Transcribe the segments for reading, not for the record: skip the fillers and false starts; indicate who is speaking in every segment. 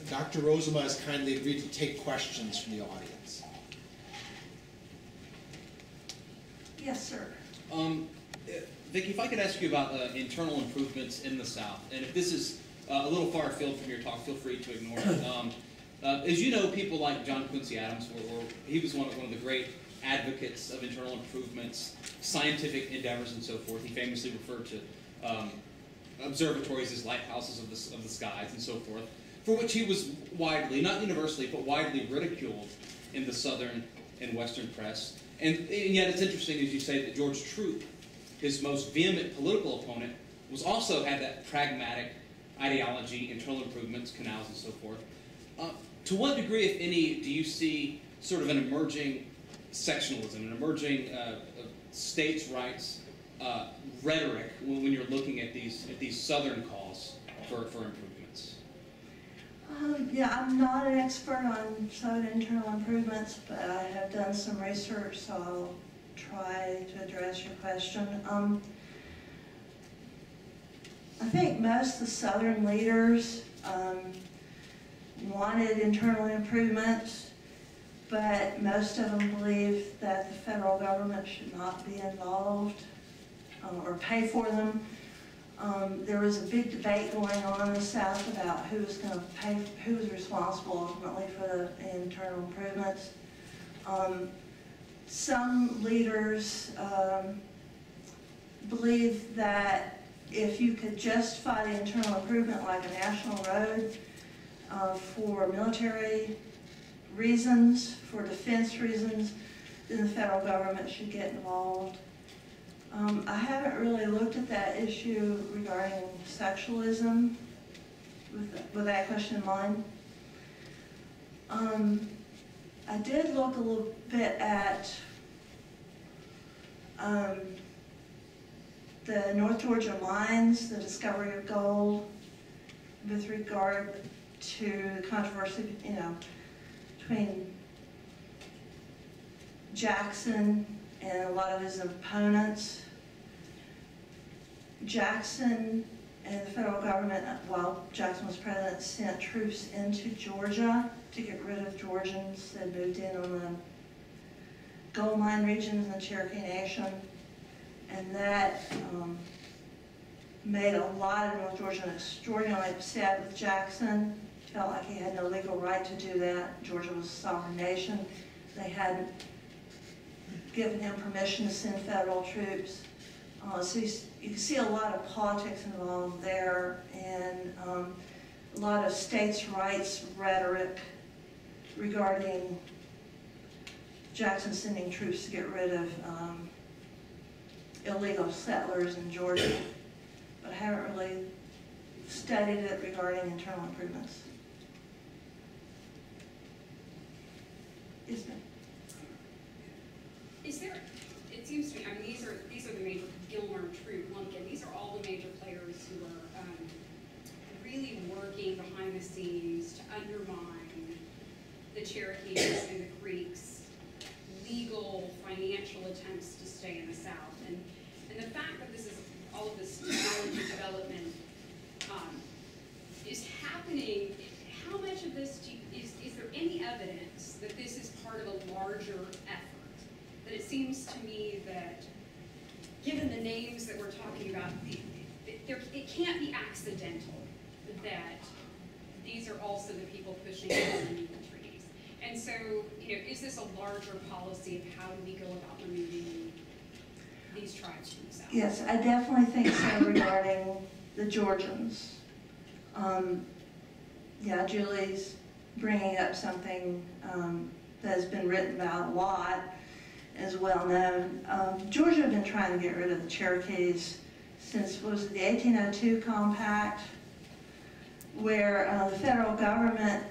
Speaker 1: Dr. Rosema has kindly agreed to take questions from the audience.
Speaker 2: Yes, sir.
Speaker 3: Vicki, if I could ask you about internal improvements in the South, and if this is a little far afield from your talk, feel free to ignore it. As you know, people like John Quincy Adams, he was one of the great advocates of internal improvements, scientific endeavors, and so forth. He famously referred to observatories as lighthouses of the skies and so forth, for which he was widely, not universally, but widely ridiculed in the Southern and Western press. And yet it's interesting, as you say, that George Troup, his most vehement political opponent, also had that pragmatic ideology, internal improvements, canals, and so forth. To what degree, if any, do you see sort of an emerging sectionalism, an emerging states' rights rhetoric when you're looking at these Southern calls for improvements?
Speaker 2: Yeah, I'm not an expert on Southern internal improvements, but I have done some research, so I'll try to address your question. I think most of the Southern leaders wanted internal improvements, but most of them believed that the federal government should not be involved or pay for them. There was a big debate going on in the South about who was going to pay, who was responsible ultimately for the internal improvements. Some leaders believed that if you could justify the internal improvement like a national road for military reasons, for defense reasons, then the federal government should get involved. I haven't really looked at that issue regarding sectionalism with that question in mind. I did look a little bit at the North Georgia mines, the discovery of gold, with regard to the controversy, between Jackson and a lot of his opponents. Jackson and the federal government, while Jackson was president, sent troops into Georgia to get rid of Georgians that moved in on the gold mine regions in the Cherokee Nation. And that made a lot of North Georgians extraordinarily upset with Jackson. Felt like he had no legal right to do that. Georgia was a sovereign nation. They hadn't given him permission to send federal troops. So you can see a lot of politics involved there, and a lot of states' rights rhetoric regarding Jackson sending troops to get rid of illegal settlers in Georgia. But I haven't really studied it regarding internal improvements. Yes, ma'am.
Speaker 4: Is there, it seems to me, I mean, these are the major, Gilmer, Troup, Lumpkin, these are all the major players who are really working behind the scenes to undermine the Cherokees and the Creeks' legal, financial attempts to stay in the South. And the fact that this is, all of this technology development is happening, how much of this, is there any evidence that this is part of a larger effort? That it seems to me that, given the names that we're talking about, it can't be accidental that these are also the people pushing for illegal treaties. And so, is this a larger policy of how do we go about removing these tribes from the South?
Speaker 2: Yes, I definitely think so regarding the Georgians. Yeah, Julie's bringing up something that has been written about a lot, is well known. Georgia had been trying to get rid of the Cherokees since, what was it, the 1802 Compact, where the federal government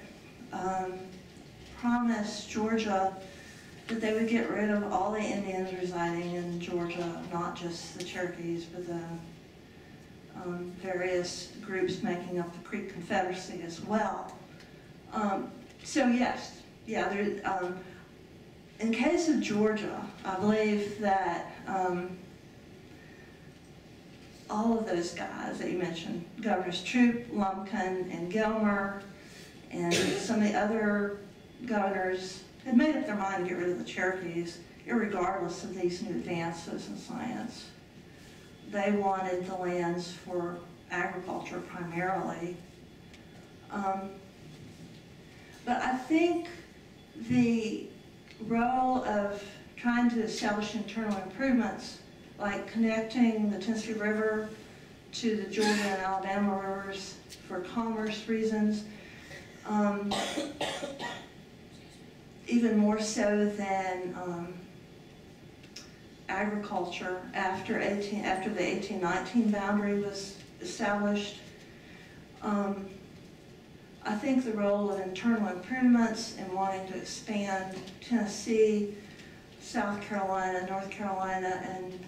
Speaker 2: promised Georgia that they would get rid of all the Indians residing in Georgia, not just the Cherokees, but the various groups making up the Creek Confederacy as well. So yes, yeah, in case of Georgia, I believe that all of those guys that you mentioned, Governors Troup, Lumpkin, and Gilmer, And some of the other governors had made up their mind to get rid of the Cherokees, irregardless of these new advances in science. They wanted the lands for agriculture primarily. But I think the role of trying to establish internal improvements, like connecting the Tennessee River to the Georgia and Alabama rivers for commerce reasons, even more so than agriculture after the 1819 boundary was established. I think the role of internal improvements and wanting to expand Tennessee, South Carolina, North Carolina, and to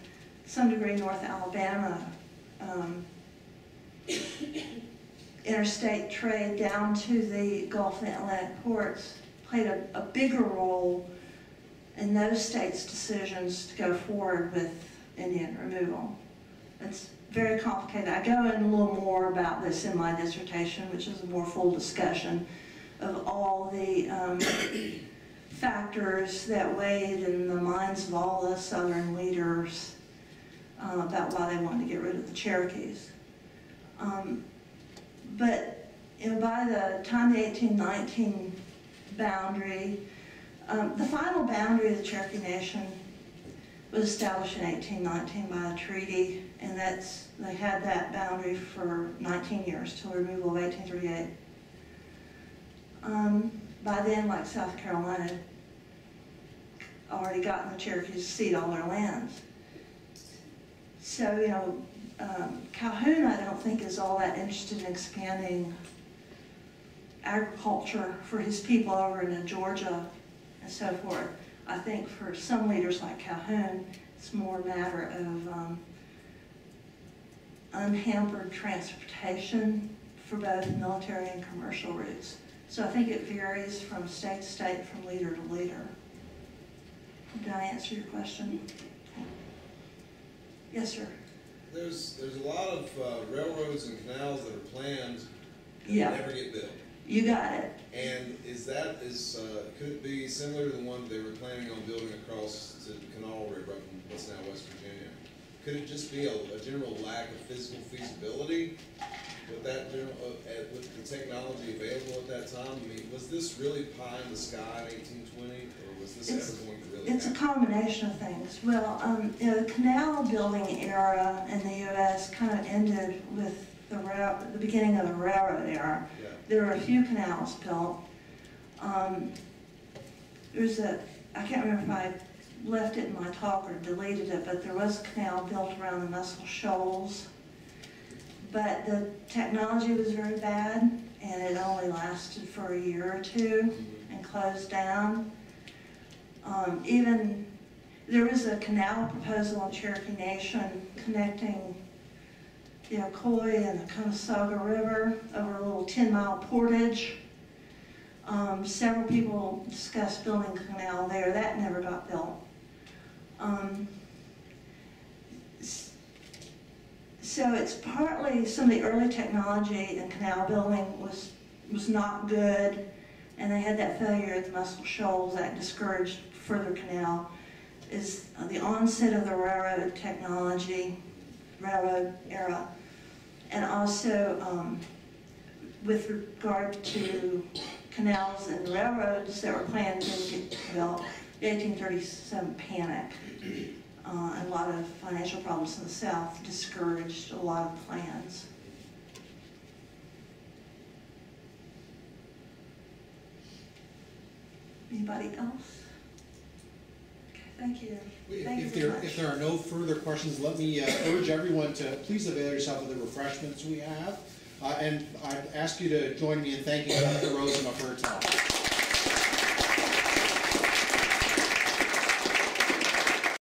Speaker 2: some degree North Alabama, interstate trade down to the Gulf and Atlantic ports played a bigger role in those states' decisions to go forward with Indian removal. It's very complicated. I go in a little more about this in my dissertation, which is a more full discussion of all the factors that weighed in the minds of all the Southern leaders about why they wanted to get rid of the Cherokees. But by the time the 1819 boundary, the final boundary of the Cherokee Nation was established in 1819 by a treaty, and they had that boundary for 19 years till removal of 1838. By then, like South Carolina, already gotten the Cherokees to cede all their lands. So, Calhoun, I don't think, is all that interested in expanding agriculture for his people over into Georgia and so forth. I think for some leaders like Calhoun, it's more a matter of unhampered transportation for both military and commercial routes. So I think it varies from state to state, from leader to leader. Did I answer your question? Yes, sir.
Speaker 5: There's a lot of railroads and canals that are planned that
Speaker 2: Yeah.
Speaker 5: never get built.
Speaker 2: You got it.
Speaker 5: And could it be similar to the one they were planning on building across to the Canal River up in what's now West Virginia? Could it just be a general lack of physical feasibility with that with the technology available at that time? I mean, was this really pie in the sky in 1820, or was this ever going to really
Speaker 2: It's a
Speaker 5: happen?
Speaker 2: combination of things. Well, the canal building era in the U.S. kind of ended with the beginning of the railroad era.
Speaker 5: Yeah.
Speaker 2: There were a few canals built. I can't remember if I left it in my talk or deleted it, but there was a canal built around the Muscle Shoals. But the technology was very bad, and it only lasted for a year or two and closed down. There was a canal proposal in Cherokee Nation connecting the Ocoee and the Conestoga River over a little 10-mile portage. Several people discussed building a canal there. That never got built. So it's partly some of the early technology in canal building was not good, and they had that failure at the Muscle Shoals that discouraged further canal. Is the onset of the railroad technology, railroad era, and also with regard to canals and railroads that were planned didn't get built, the 1837 panic and a lot of financial problems in the South discouraged a lot of plans. Anybody else? Okay, thank you. Thank you very much.
Speaker 1: If there are no further questions, let me urge everyone to please avail yourself of the refreshments we have. And I'd ask you to join me in thanking Dr. Rosenau for her talk.